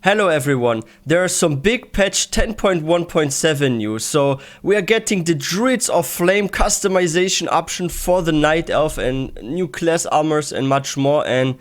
Hello everyone, there are some big patch 10.1.7 news, so we are getting the Druids of Flame customization option for the Night Elf and new class armors and much more. And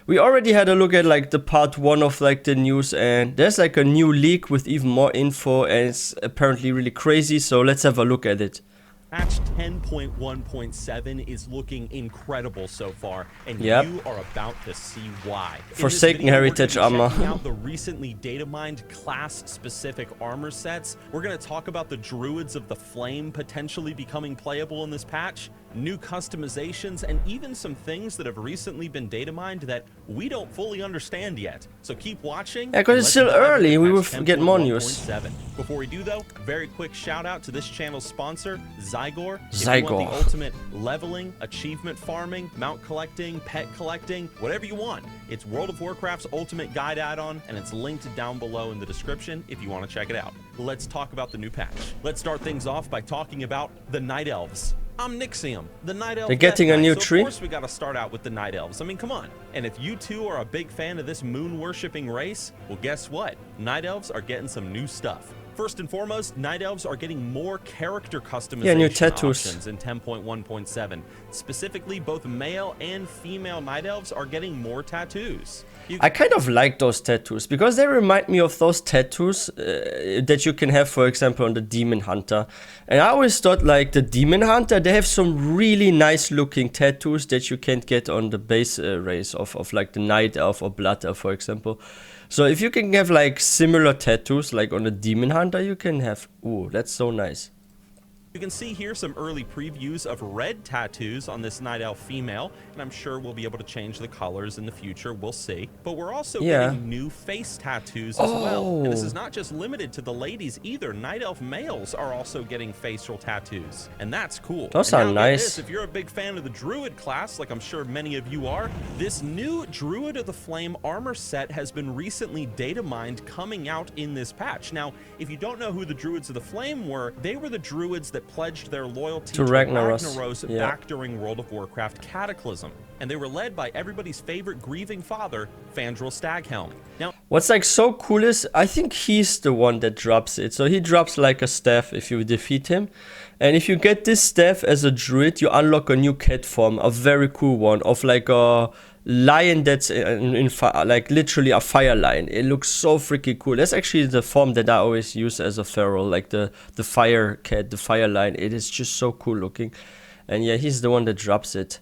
we already had a look at like the part 1 of like the news, and there's like a new leak with even more info and it's apparently really crazy, so let's have a look at it. Patch 10.1.7 is looking incredible so far, and you are about to see why. Forsaken Heritage armor. Checking out the recently data mined class-specific armor sets. We're going to talk about the Druids of the Flame potentially becoming playable in this patch, new customizations, and even some things that have recently been data mined that we don't fully understand yet. So keep watching. Yeah, because it's still early, we will get more news. Before we do though, very quick shout out to this channel's sponsor, Zygor. If you want the ultimate leveling, achievement farming, mount collecting, pet collecting, whatever you want, it's World of Warcraft's ultimate guide add-on, and it's linked down below in the description if you want to check it out. Let's talk about the new patch. Let's start things off by talking about the Night Elves. Omnixium, the Night Elves. They're getting a new tree? Of course we gotta start out with the Night Elves. I mean, come on. And if you two are a big fan of this moon-worshipping race, well, guess what? Night Elves are getting some new stuff. First and foremost, Night Elves are getting more character customization new tattoos options in 10.1.7. Specifically, both male and female Night Elves are getting more tattoos. I kind of like those tattoos because they remind me of those tattoos that you can have, for example, on the Demon Hunter. And I always thought like the Demon Hunter, they have some really nice looking tattoos that you can't get on the base race of like the Night Elf or Blood Elf, for example. So if you can have like similar tattoos like on the Demon Hunter, you can have, ooh, that's so nice. You can see here some early previews of red tattoos on this Night Elf female, and I'm sure we'll be able to change the colors in the future, we'll see. But we're also getting new face tattoos as well. And this is not just limited to the ladies either. Night Elf males are also getting facial tattoos, and that's cool. Those are nice. If you're a big fan of the Druid class, like I'm sure many of you are, this new Druid of the Flame armor set has been recently data mined coming out in this patch. Now, if you don't know who the Druids of the Flame were, they were the Druids that pledged their loyalty to Ragnaros back during World of Warcraft Cataclysm, and they were led by everybody's favorite grieving father, Fandral Staghelm. Now, what's like so cool is I think he's the one that drops it. So he drops like a staff if you defeat him, and if you get this staff as a druid, you unlock a new cat form, a very cool one of like a lion that's in like literally a fire lion. It looks so freaking cool. That's actually the form that I always use as a feral, like the fire cat, the fire lion. It is just so cool looking, and yeah, he's the one that drops it.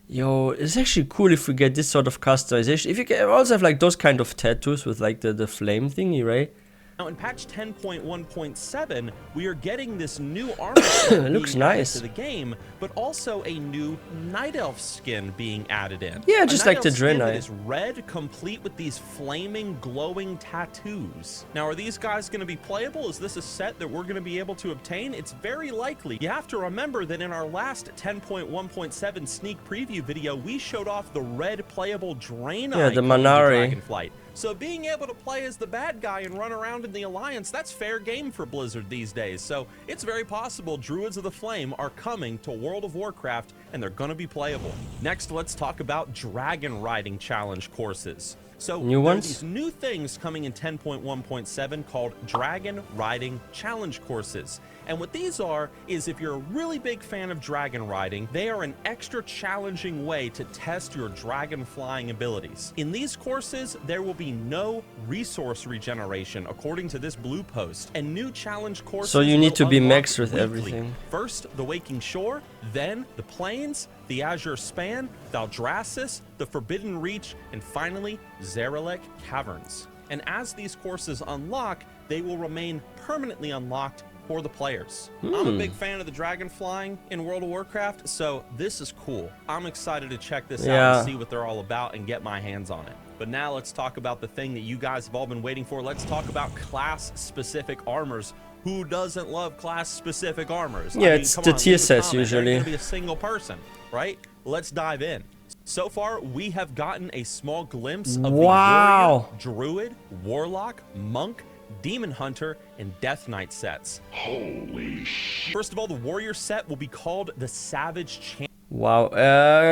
Yo, it's actually cool if we get this sort of customization. If you can also have like those kind of tattoos with like the flame thingy, right? Now in patch 10.1.7, we are getting this new armor set it looks nice to the game, but also a new Night Elf skin being added in. Yeah, just like the Draenei. Is red, complete with these flaming, glowing tattoos. Now, are these guys going to be playable? Is this a set that we're going to be able to obtain? It's very likely. You have to remember that in our last 10.1.7 sneak preview video, we showed off the red playable Draenei. Yeah, the Manari. Dragonflight. So being able to play as the bad guy and run around in the Alliance, that's fair game for Blizzard these days. So it's very possible Druids of the Flame are coming to World of Warcraft, and they're going to be playable. Next, let's talk about Dragon Riding Challenge courses. So new ones? These new things coming in 10.1.7 called Dragon Riding Challenge courses. And what these are is if you're a really big fan of dragon riding, they are an extra challenging way to test your dragon flying abilities. In these courses, there will be no resource regeneration according to this blue post, and new challenge courses. So you need to be maxed with weekly. everything. First, the Waking Shore, then the Plains, the Azure Span, Valdrassus, the Forbidden Reach, and finally, Zarelek Caverns. And as these courses unlock, they will remain permanently unlocked for the players. I'm a big fan of the dragon flying in World of Warcraft, so this is cool. I'm excited to check this out and see what they're all about and get my hands on it. But now let's talk about the thing that you guys have all been waiting for. Let's talk about class-specific armors. Who doesn't love class-specific armors? Yeah, it's the tier sets usually. It's gonna be a single person, right? Let's dive in. So far, we have gotten a small glimpse of the Warrior, Druid, Warlock, Monk, Demon Hunter, and Death Knight sets. Holy shit. First of all, the Warrior set will be called the Savage Champion. Wow,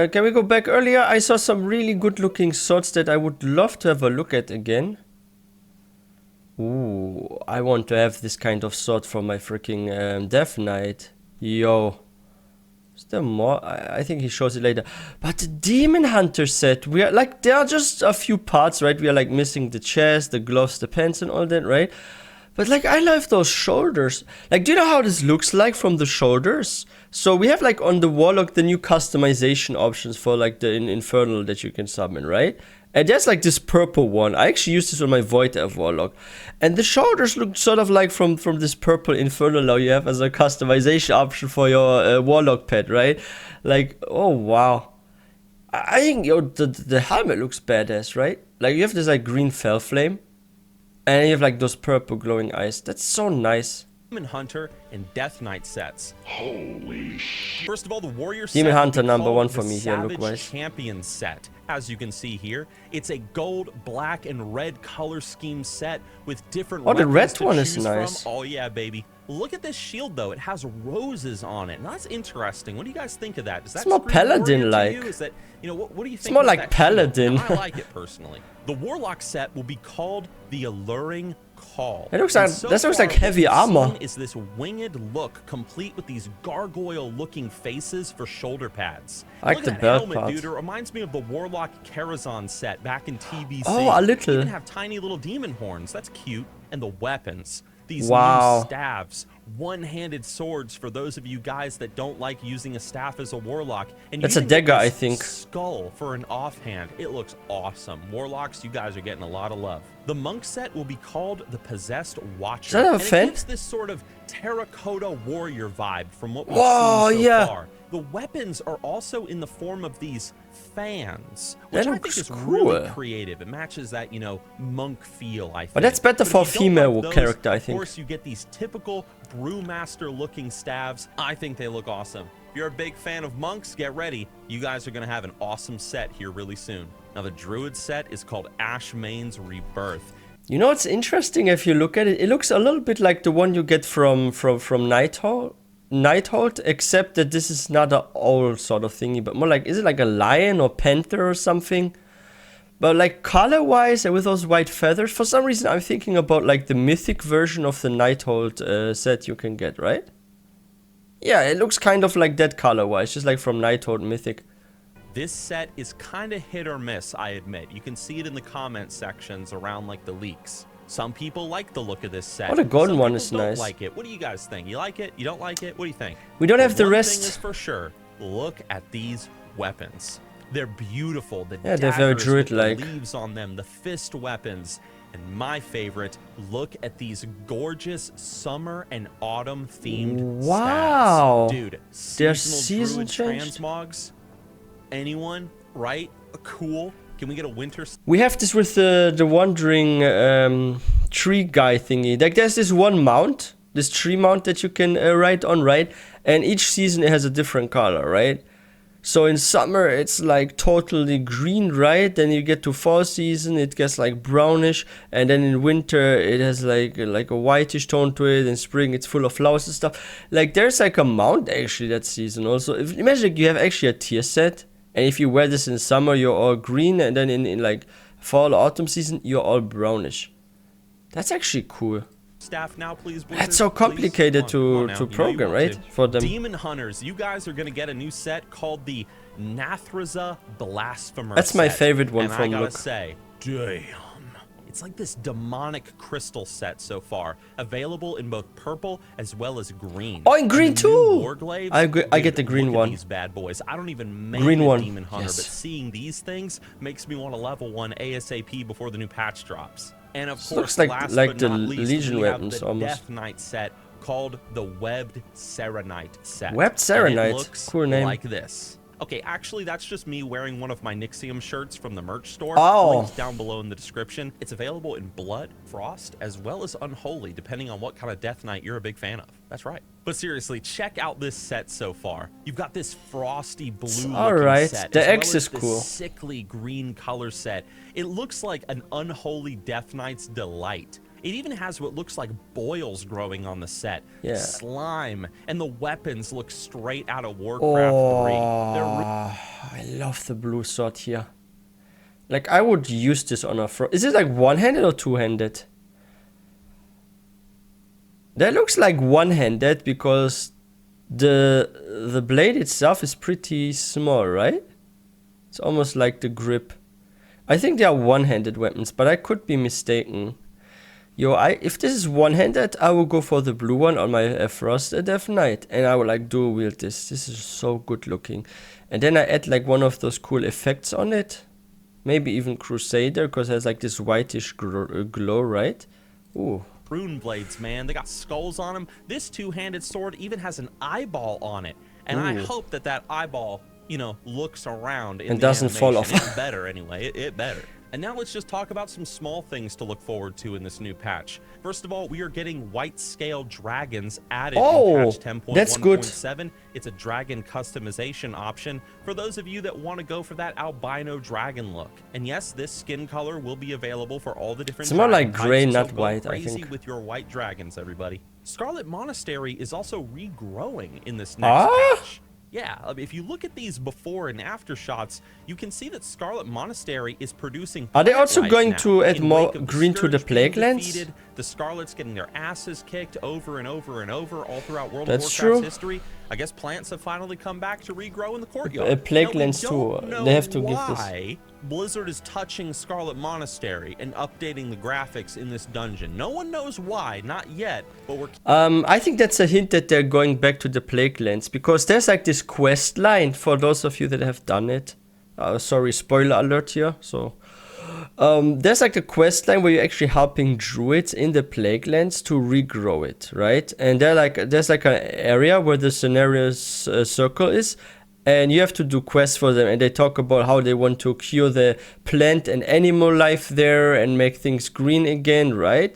can we go back earlier? I saw some really good looking swords that I would love to have a look at again. Ooh, I want to have this kind of sword for my freaking Death Knight. Yo. Is there more? I think he shows it later. But the Demon Hunter set, we are like, there are just a few parts, right? We are like missing the chest, the gloves, the pants and all that, right? But like, I love those shoulders. Like, do you know how this looks like from the shoulders? So we have like on the Warlock the new customization options for like the Infernal that you can summon, right? And there's like this purple one. I actually used this on my Void Elf Warlock. And the shoulders look sort of like from this purple Infernal now you have as a customization option for your Warlock pet, right? Like, oh wow. I think yo, the helmet looks badass, right? Like you have this like green fell flame. And you have like those purple glowing eyes. That's so nice. Demon Hunter and Death Knight sets. Holy shit. First of all, the Warrior Demon set Hunter will be number called one the for me here, Savage look-wise. Champion set. As you can see here, it's a gold, black, and red color scheme set with different Oh, the weapons red to one is choose nice. from. Oh yeah, baby. Look at this shield though. It has roses on it. Now, that's interesting. What do you guys think of that? Does that It's more scream Warrior to Paladin-like. you? Is that, you know, what do you think? more about like that Paladin. shield? I like it personally. The Warlock set will be called the Alluring Call. It looks And like so that looks far, like heavy what we've armor. seen is this winged look complete with these gargoyle-looking faces for shoulder pads. I like Look the at that belt helmet, part. dude. It reminds me of the Warlock Karazhan set back in TBC. Oh, a little. They even have tiny little demon horns. That's cute. And the weapons. These Wow. new staves, one-handed swords for those of you guys that don't like using a staff as a warlock. And you That's a even get dagger, I this think. Skull for an offhand. It looks awesome. Warlocks, you guys are getting a lot of love. The monk set will be called the Possessed Watcher. Is that a and fan? it gives this sort of terracotta warrior vibe from what we've Whoa, seen so yeah. far. The weapons are also in the form of these fans, That which I looks think is cool. really creative. It matches that, you know, monk feel, I think. But that's better But for a if you don't female like those, character, I Of think. course, you get these typical brewmaster-looking staves. I think they look awesome. If you're a big fan of monks, get ready. You guys are going to have an awesome set here really soon. Now, the druid set is called Ashmane's Rebirth. You know what's interesting if you look at it? It looks a little bit like the one you get from Nighthold, except that this is not a owl sort of thingy, but more like, is it like a lion or panther or something? But like color-wise and with those white feathers, for some reason I'm thinking about like the mythic version of the Nighthold set you can get, right? Yeah, it looks kind of like that color-wise, just like from Nighthold Mythic. This set is kind of hit or miss, I admit. You can see it in the comment sections around like the leaks. Some people like the look of this set. Oh, the golden Some one people is don't nice. like it. What do you guys think? You like it? You don't like it? What do you think? We don't have But the one rest. thing is for sure, look at these weapons. They're beautiful. The Yeah, they're very daggers with the druid-like. leaves on them, the fist weapons. And my favorite, look at these gorgeous summer and autumn themed Wow. stats. Dude, They're seasonal season druid changed? transmogs. Anyone, right? Cool. Can we get a winter? We have this with the wandering tree guy thingy. Like there's this one mount, this tree mount that you can ride on, right? And each season it has a different color, right? So in summer it's like totally green, right? Then you get to fall season, it gets like brownish, and then in winter it has like a whitish tone to it. In spring it's full of flowers and stuff. Like there's like a mount actually that season also. If imagine you have actually a tier set, and if you wear this in summer you're all green, and then in like fall or autumn season you're all brownish. That's actually cool. Staff now, please. That's so Blizzard, complicated please. Come on to now. You know you program, want right? to. For them. Demon Hunters, you guys are going to get a new set called the Nathraza Blasphemer That's my set. favorite one and from I gotta Look. say, damn. It's like this demonic crystal set so far, available in both purple as well as green. Oh, in green And the new too! Warglaives, I get dude, the green look at one. these bad boys. I don't even make Green a one, Demon Hunter, yes. but seeing these things makes me want to level 1 ASAP before the new patch drops. And of This course, looks like- last like but the not least, Legion we have weapons the almost. Death Knight set called the Webbed Serenite set. Webbed And it Serenite, looks cool name. like this. Okay, actually, that's just me wearing one of my Nixium shirts from the merch store. Oh. Links down below in the description. It's available in Blood, Frost, as well as Unholy, depending on what kind of Death Knight you're a big fan of. That's right. But seriously, check out this set so far. You've got this frosty blue alright. set. The as well X as is this cool. sickly green color set. It looks like an Unholy Death Knight's delight. It even has what looks like boils growing on the set. Yeah. Slime. And the weapons look straight out of Warcraft 3. They're I love the blue sword here. Like I would use this on a is it like one-handed or two-handed? That looks like one-handed because the blade itself is pretty small, right? It's almost like the grip. I think they are one-handed weapons, but I could be mistaken. Yo, if this is one-handed, I will go for the blue one on my Frost Death Knight, and I will like dual wield this. This is so good looking. And then I add like one of those cool effects on it. Maybe even Crusader, because it has like this whitish glow, right? Ooh. Rune blades, man. They got skulls on them. This two-handed sword even has an eyeball on it. And I hope that that eyeball, you know, looks around in and the doesn't fall off. It better anyway. It better. And now let's just talk about some small things to look forward to in this new patch. First of all, we are getting white scale dragons added in patch 10.1.7. It's a dragon customization option for those of you that want to go for that albino dragon look. And yes, this skin color will be available for all the different. It's more like types, gray, so not go white, crazy I think. with your white dragons, everybody. Scarlet Monastery is also regrowing in this next patch. Yeah, if you look at these before and after shots, you can see that Scarlet Monastery is producing. Are they also going now. to add In more wake of green to the Scourge being Plague Lands? defeated, the Scarlets getting their asses kicked over and over and over all throughout World That's of Warcraft's true. history. I guess plants have finally come back to regrow in the courtyard. Plague Now, Lands we too. don't know They have to give this. why Blizzard is touching Scarlet Monastery and updating the graphics in this dungeon. No one knows why, not yet, but we're I think that's a hint that they're going back to the Plague Lands, because there's like this quest line for those of you that have done it. Sorry, spoiler alert here. So there's like a quest line where you're actually helping druids in the Plague Lands to regrow it, right? And there's like an area where the scenario's circle is, and you have to do quests for them, and they talk about how they want to cure the plant and animal life there and make things green again, right?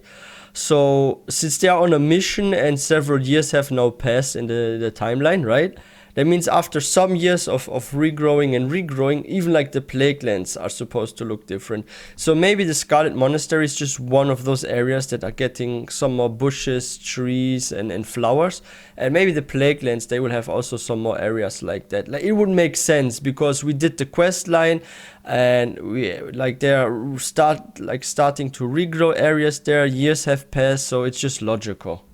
So since they are on a mission and several years have now passed in the timeline, right? That means after some years of regrowing and regrowing, even like the Plague Lands are supposed to look different. So maybe the Scarlet Monastery is just one of those areas that are getting some more bushes, trees, and flowers. And maybe the Plague Lands, they will have also some more areas like that. Like, it would make sense because we did the quest line, and we like they're starting to regrow areas there. Years have passed, so it's just logical.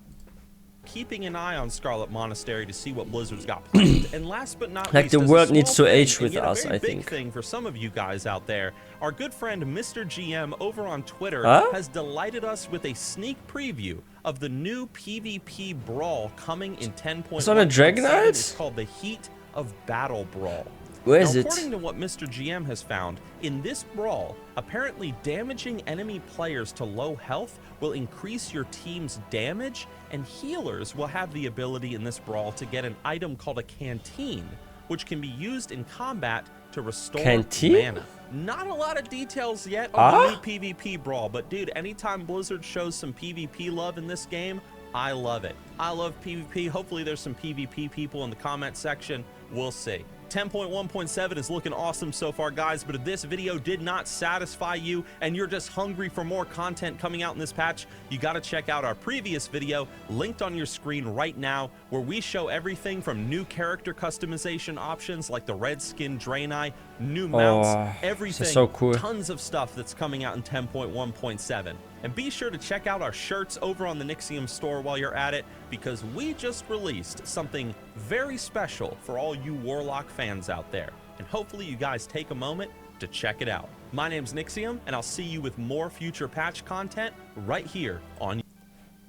keeping an eye on Scarlet Monastery to see what Blizzard's got planned. And last but not like least, the as a world small needs to thing, age and with yet us, a very I big think. thing for some of you guys out there, our good friend Mr. GM over on Twitter has delighted us with a sneak preview of the new PvP brawl coming in 10.1. It's on a Dragonite? It's called the Heat of Battle Brawl. Where is now, it? according to what Mr. GM has found, in this brawl, apparently damaging enemy players to low health will increase your team's damage, and healers will have the ability in this brawl to get an item called a canteen, which can be used in combat to restore mana. Not a lot of details yet on the new PvP brawl, but dude, anytime Blizzard shows some PvP love in this game, I love it. I love PvP. Hopefully there's some PvP people in the comment section. We'll see. 10.1.7 is looking awesome so far, guys, but if this video did not satisfy you and you're just hungry for more content coming out in this patch, you got to check out our previous video linked on your screen right now, where we show everything from new character customization options like the red skin Draenei, new mounts, everything, so cool. Tons of stuff that's coming out in 10.1.7. And be sure to check out our shirts over on the Nixium store while you're at it, because we just released something very special for all you Warlock fans out there. And hopefully you guys take a moment to check it out. My name's Nixium, and I'll see you with more future patch content right here on.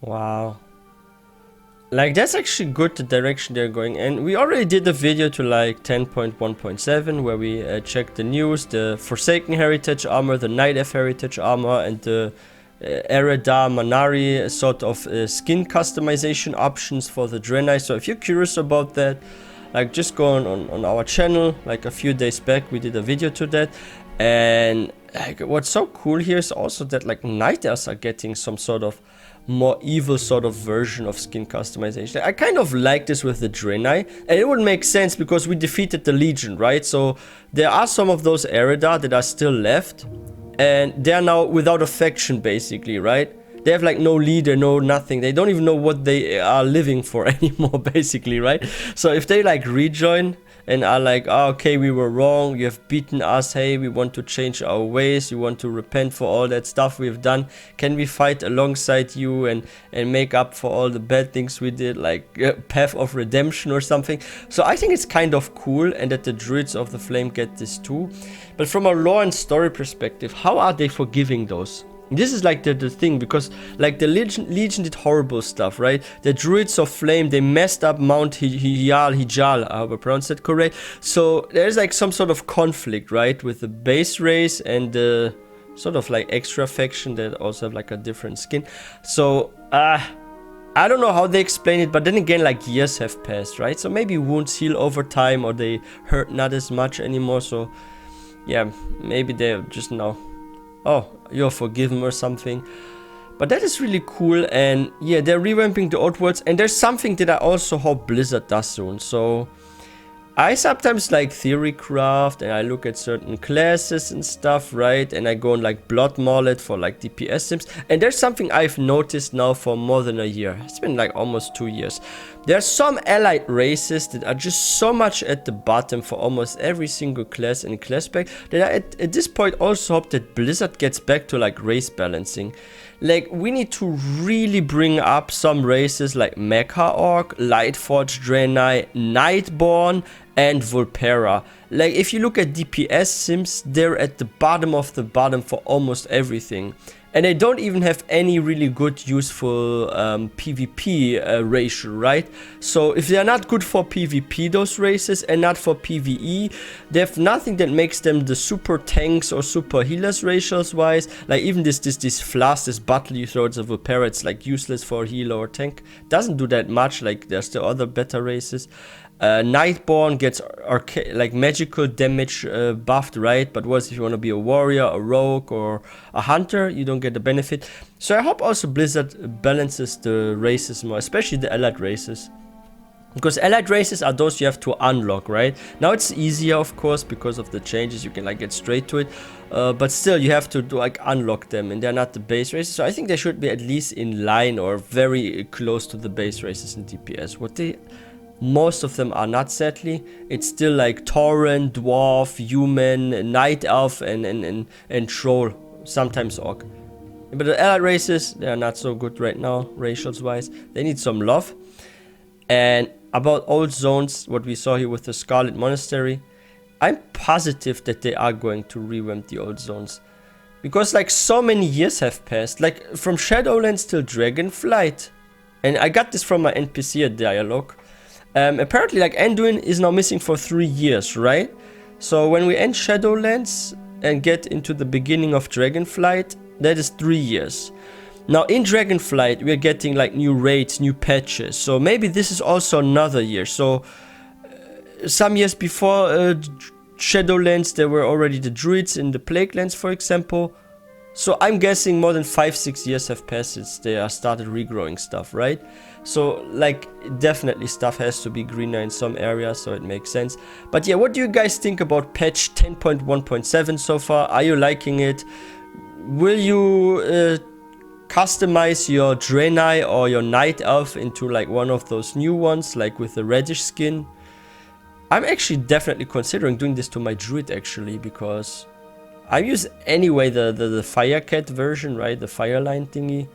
Wow. Like, that's actually good, the direction they're going. And we already did a video to like 10.1.7 where we checked the news, the Forsaken Heritage Armor, the Night Elf Heritage Armor, and the Ereda Manari sort of skin customization options for the Draenei. So if you're curious about that, like, just go on our channel. Like a few days back we did a video to that. And like, what's so cool here is also that like Night Elves are getting some sort of more evil sort of version of skin customization. I kind of like this with the Draenei, and it would make sense because we defeated the Legion, right? So there are some of those Ereda that are still left, and they're now without a faction basically, right? They have like no leader, no nothing. They don't even know what they are living for anymore basically, right? So if they like rejoin and are like, oh, okay, we were wrong, you have beaten us, hey, we want to change our ways, we want to repent for all that stuff we've done, can we fight alongside you and make up for all the bad things we did, like path of redemption or something. So I think it's kind of cool, and that the Druids of the Flame get this too. But from a lore and story perspective, how are they forgiving those? This is like the thing, because like the Legion did horrible stuff, right? The Druids of Flame, they messed up Mount Hijal, I hope I pronounced that correct. So there's like some sort of conflict, right? With the base race and the sort of like extra faction that also have like a different skin. So, I don't know how they explain it, but then again, like years have passed, right? So maybe wounds heal over time, or they hurt not as much anymore. So yeah, maybe they're just now, oh, you're forgiven or something. But that is really cool, and yeah, they're revamping the old worlds, and there's something that I also hope Blizzard does soon. So I sometimes like theorycraft, and I look at certain classes and stuff, right? And I go and like blood maul it for like DPS sims. And there's something I've noticed now for more than a year. It's been like almost 2 years. There are some allied races that are just so much at the bottom for almost every single class and class spec that I at this point also hope that Blizzard gets back to like race balancing. Like, we need to really bring up some races like Mecha Orc, Lightforged Draenei, Nightborn, and Vulpera. Like, if you look at DPS sims, they're at the bottom of the bottom for almost everything. And they don't even have any really good useful PvP ratio, right? So if they are not good for PvP, those races, and not for PvE, they have nothing that makes them the super tanks or super healers ratios wise. Like even this flask, this bottle you throw, it's a Vulpera, it's like useless for a healer or tank. Doesn't do that much, like there's the other better races. Nightborn gets like magical damage buffed, right? But what if you want to be a warrior, a rogue, or a hunter? You don't get the benefit. So I hope also Blizzard balances the races more, especially the allied races. Because allied races are those you have to unlock, right? Now it's easier, of course, because of the changes. You can like get straight to it. But still, you have to like unlock them, and they're not the base races. So I think they should be at least in line or very close to the base races in DPS. Most of them are not, sadly. It's still like Tauren, Dwarf, Human, Night Elf, and Troll, sometimes Orc. But the allied races, they are not so good right now, ratios wise. They need some love. And about old zones, what we saw here with the Scarlet Monastery, I'm positive that they are going to revamp the old zones. Because like so many years have passed, like from Shadowlands till Dragonflight. And I got this from my NPC dialogue. Apparently, like, Anduin is now missing for 3 years, right? So when we end Shadowlands and get into the beginning of Dragonflight, that is 3 years. Now in Dragonflight, we are getting like new raids, new patches. So maybe this is also another year. So some years before Shadowlands, there were already the Druids in the Plaguelands, for example. So I'm guessing more than 5-6 years have passed since they started regrowing stuff, right? So like definitely stuff has to be greener in some areas, so it makes sense. But yeah, what do you guys think about patch 10.1.7 so far? Are you liking it? Will you customize your Draenei or your Night Elf into like one of those new ones, like with the reddish skin? I'm actually definitely considering doing this to my Druid actually, because I use anyway the Fire Cat version, right? The Fireline thingy.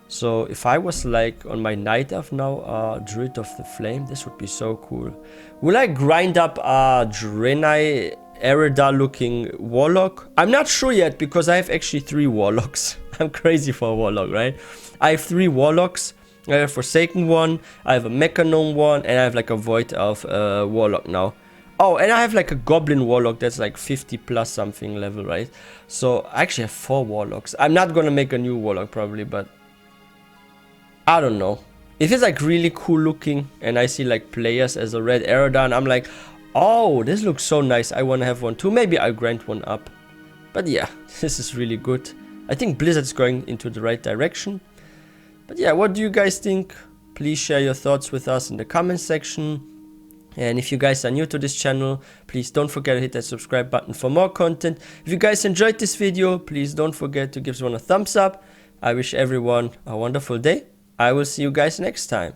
So if I was like on my Night Elf now, Druid of the Flame, this would be so cool. Will I grind up a Draenei Eredar looking Warlock? I'm not sure yet, because I have actually 3 Warlocks. I'm crazy for a Warlock, right? I have 3 Warlocks. I have a Forsaken one, I have a Mechanome one, and I have like a Void Elf Warlock now. Oh, and I have like a Goblin Warlock that's like 50 plus something level, right? So I actually have 4 Warlocks. I'm not gonna make a new Warlock probably, but I don't know. If it's like really cool looking and I see like players as a red Eredar, and I'm like, oh, this looks so nice, I wanna have one too. Maybe I'll grind one up. But yeah, this is really good. I think Blizzard's going into the right direction. But yeah, what do you guys think? Please share your thoughts with us in the comment section. And if you guys are new to this channel, please don't forget to hit that subscribe button for more content. If you guys enjoyed this video, please don't forget to give this one a thumbs up. I wish everyone a wonderful day. I will see you guys next time.